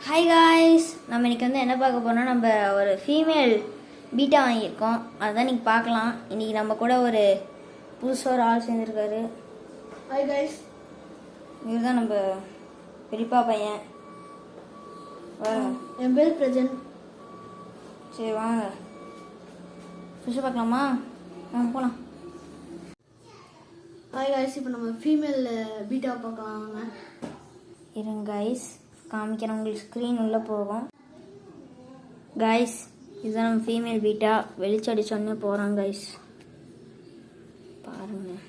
Hi guys, நம்ம இன்றைக்கி என்ன பார்க்க போகிறோம்னா, நம்ம ஒரு ஃபீமேல் பீட்டா வாங்கியிருக்கோம். அதுதான் இன்றைக்கி பார்க்கலாம். இன்றைக்கி நம்ம கூட ஒரு புதுசாக ஒரு ஆள் சேர்ந்துருக்காரு. ஹாய் காய்ஸ், இவர் தான் நம்ம பெரியப்பா பையன். என் பேர் பிரஜன். சரி வாங்க ஃபிஷ்ஷை பார்க்கலாமா? வாங்க போகலாம். ஹாய் காய்ஸ், இப்போ நம்ம ஃபீமேல் பீட்டா பார்க்கலாம். வாங்க இருங்க காய்ஸ், காமிக்கிறேன். உங்களுக்கு ஸ்க்ரீன் உள்ளே போகும். காய்ஸ், இதுதான் நம்ம ஃபீமேல் பீட்டா. வெளிச்சம் அடிச்சோடனே போகிறோம் காய்ஸ், பாருங்கள்.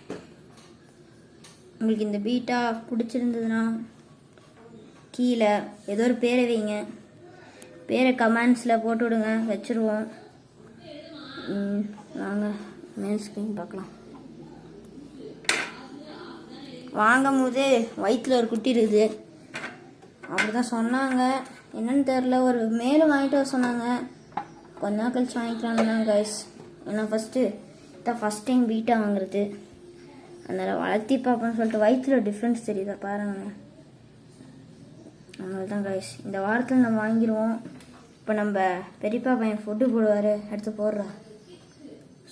உங்களுக்கு இந்த பீட்டா பிடிச்சிருந்ததுன்னா கீழே ஏதோ ஒரு பேரை வைங்க. பேரை கமெண்ட்ஸில் போட்டு விடுங்க, வச்சுருவோம். வாங்க மேல் ஸ்க்ரீன் பார்க்கலாம். வாங்கும் போது வயிற்றில் ஒரு குட்டி இருக்குது, அப்படி தான் சொன்னாங்க. என்னன்னு தெரில, ஒரு மேலும் வாங்கிட்டு வர சொன்னாங்க. கொஞ்ச நாள் கழிச்சு வாங்கிக்கலான்னு கைஸ். ஏன்னா ஃபஸ்ட் டைம் பீட்டா வாங்குறது, அதனால் வளர்த்தி பார்ப்போம்னு சொல்லிட்டு. வயிற்றில் டிஃப்ரென்ஸ் தெரியுதா பாருங்க. அதனால தான் கைஸ் இந்த வாரத்தில் நம்ம வாங்கிடுவோம். இப்போ நம்ம பெரியப்பா பையன் ஃபுட்டு போடுவார், எடுத்து போடுறா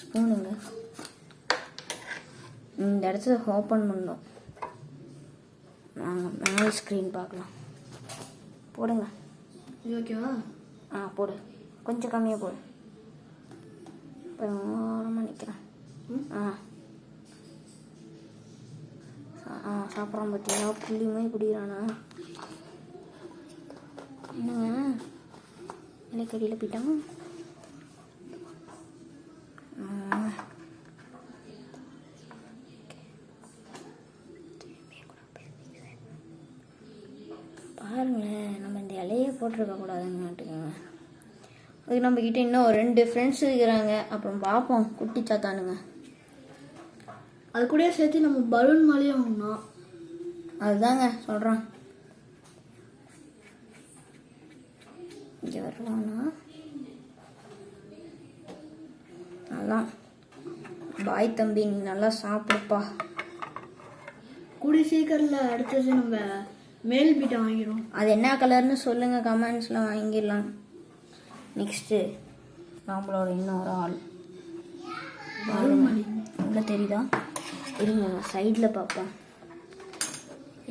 ஸ்பூனுங்க. இந்த இடத்துல ஓப்பன் பண்ணோம். நாங்கள் மேல் ஸ்க்ரீன் பார்க்கலாம். போடுங்க. இது ஓகேவா? போடு, கொஞ்சம் கம்மியாக போடு. இப்போ ஓரமாக நிற்கிறேன். சாப்பிட்றான் பார்த்தீங்களா? புள்ளியுமே குடிக்கிறானா? என்னங்க இலைக்கடியில் போயிட்டான். பாருங்களேன், நம்ம இந்த இலையை போட்டிருக்க கூடாதுன்னு. அதுக்கு நம்மக்கிட்ட இன்னும் ஒரு 2 ஃப்ரெண்ட்ஸ் இருக்கிறாங்க. அப்புறம் பார்ப்போம், குட்டி சாத்தானுங்க. அது கூட சேர்த்து நம்ம பலூன் மாலையே வாங்கினோம். அதுதாங்க சொல்கிறோம். இங்கே வரலாம்னா அதான். பாய் தம்பி, நீ நல்லா சாப்பிடுப்பா. கூடிய சீக்கிரத்தில் அடுத்தது நம்ம மேல் பீட்டா வாங்கிடும். அது என்ன கலர்னு சொல்லுங்கள், கமெண்ட்ஸில் வாங்கிடலாம். நெக்ஸ்ட்டு நம்மளோட இன்னொரு ஆள் உள்ள தெரியுதா? இருங்க சைடில் பார்ப்பேன்.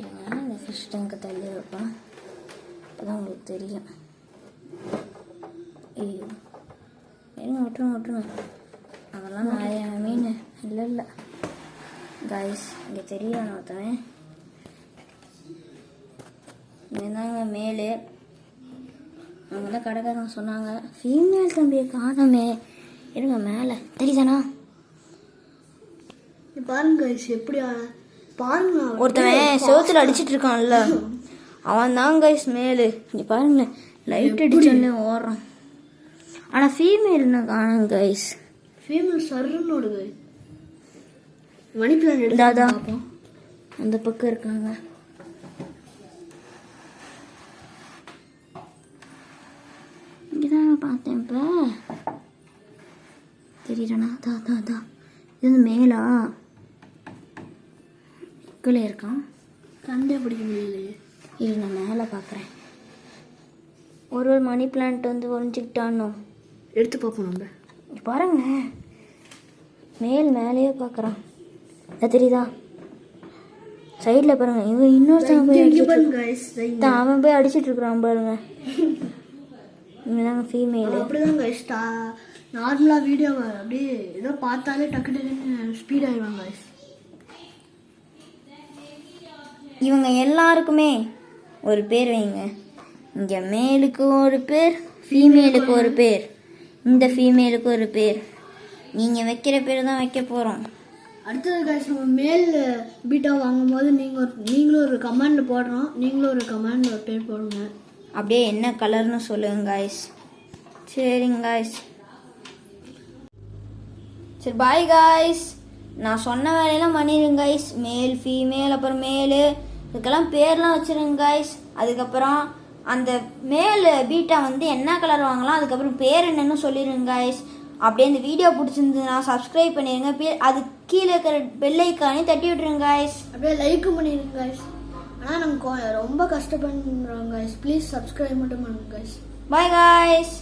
இருங்க, இந்த ஃபிஷ் டேங்கை தள்ளி வைப்பேன், அப்போதான் உங்களுக்கு தெரியும். ஐயோ, இருங்க, விட்டுருங்க. அதெல்லாம் நிறைய மீன் இல்லை காய்ஸ். இங்கே தெரியல ஒருத்தவன். இதுதாங்க மேலே. அவங்க தான் கடைக்காரங்க சொன்னாங்க ஃபீமேல் தம்பியை காணமே. இருங்க மேலே தெரியுதானா? பாருங்க கைஸ், எப்படி பாருங்க. ஒருத்தவன் செவத்துல அடிச்சிட்டு இருக்கான்ல, அவன் தான் கைஸ் மேலு. நீ பாருங்க, லைட் அடிச்சோடனே ஓடுறான். ஆனால் ஃபீமேல் என்ன காணும் கைஸ். ஃபீமேல் சர்ன்னு ஓடுது. மணி பிளான் எடுத்தாதா அந்த பக்கம் இருக்காங்க. இங்கேதான் பார்த்தேன். இப்போ தெரியுறேண்ணா? தான் இது வந்து மேலா கீழே இருக்கான். சண்டே பிடிக்க முடியலையே. இது நான் மேலே பார்க்குறேன். ஒரு மணி பிளான்ட் வந்து ஒழிஞ்சிக்கிட்டானோ. எடுத்து பார்ப்போம். நம்ம பாருங்க, மேலேயே பார்க்குறான். தெரியுதா? சைடில் பாருங்க. இவன் இன்னொருத்தன் போய் அவன் போய் அடிச்சிட்டு இருக்கிறான் பாருங்க. இவங்க ஃபீமேல். அப்படிதான் கைஸ், நார்மலாக வீடியோவை அப்படியே ஏதோ பார்த்தாலே டக்குன்னு ஸ்பீட் ஆயிடுவாங்க கைஸ். இவங்க எல்லாருக்குமே ஒரு பேர் வைங்க. இங்கே மேலுக்கு ஒரு பேர், ஃபீமேலுக்கு ஒரு பேர், இந்த ஃபீமேலுக்கு ஒரு பேர். நீங்கள் வைக்கிற பேர் தான் வைக்க போகிறோம். அடுத்தது கைஸ், நம்ம மேல் பீட்டா வாங்கும் போது நீங்களும் ஒரு கமெண்ட் போடுறோம். நீங்களும் ஒரு கமெண்ட் ஒரு பேர் போடுங்க. அப்படியே என்ன கலர்னு சொல்லுங்க காய்ஸ். சரிங்க காய்ஸ், சரி பாய் காய்ஸ். நான் சொன்ன வேலையெல்லாம் பண்ணிடுங்க காய்ஸ். மேல் ஃபீமேல் அப்புறம் மேலு இதுக்கெல்லாம் பேர்லாம் வச்சுருங்க காய்ஸ். அதுக்கப்புறம் அந்த மேல் பீட்டா வந்து என்ன கலர் வாங்கலாம், அதுக்கப்புறம் பேர் என்னன்னு சொல்லிடுங்க காய்ஸ். அப்படியே இந்த வீடியோ பிடிச்சிருந்ததுன்னா சப்ஸ்கிரைப் பண்ணிடுங்க. அது கீழே இருக்கிற பெல் ஐக்கானே தட்டி விட்டுருங்க காய்ஸ். அப்படியே லைக்கும் பண்ணிடுங்க காய்ஸ். ஆனால் நாங்கள் ரொம்ப கஷ்டப்படுறோம் கைஸ். ப்ளீஸ் சப்ஸ்கிரைப் மட்டும் பண்ணுங்க கைஸ். Bye guys.